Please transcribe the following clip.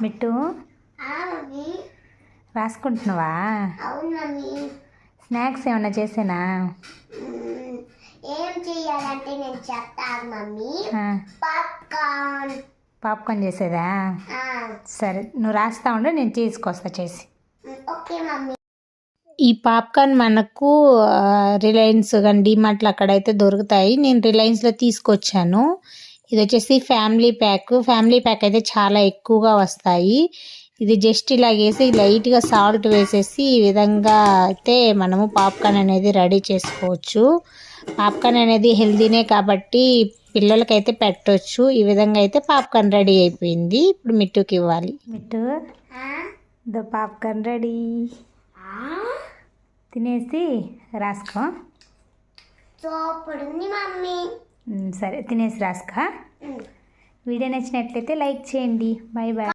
Mittu రాసుకుంటున్నావా? Snacks ఏమన్నా చేసేనా? ఏం చేయాలంటే నేను చెప్తాను మమ్మీ. పాప్కార్న్ చేసేదా? సరే, నువ్వు రాస్తా ఉండు, నేను తీసుకొస్తా చేసి. Okay mummy. ఈ పాప్కార్న్ మనకు రిలయన్స్ కానీ డిమార్ట్లో అక్కడైతే దొరుకుతాయి. నేను రిలయన్స్లో తీసుకొచ్చాను. ఇది వచ్చేసి ఫ్యామిలీ ప్యాక్ అయితే చాలా ఎక్కువగా వస్తాయి. ఇది జస్ట్ ఇలా వేసి లైట్గా సాల్ట్ వేసేసి ఈ విధంగా అయితే మనము పాప్కార్న్ అనేది రెడీ చేసుకోవచ్చు. పాప్కార్న్ అనేది హెల్తీనే కాబట్టి పిల్లలకైతే పెట్టవచ్చు. ఈ విధంగా అయితే పాప్కార్న్ రెడీ అయిపోయింది. ఇప్పుడు మిట్టుకి ఇవ్వాలి. Mittu, the popcorn ready. తినేసి రాసుకో. సూపర్ ఉంది మమ్మీ. సరే, తినేసి రాసుకో. వీడియో నచ్చినట్లయితే లైక్ చేయండి. Bye bye.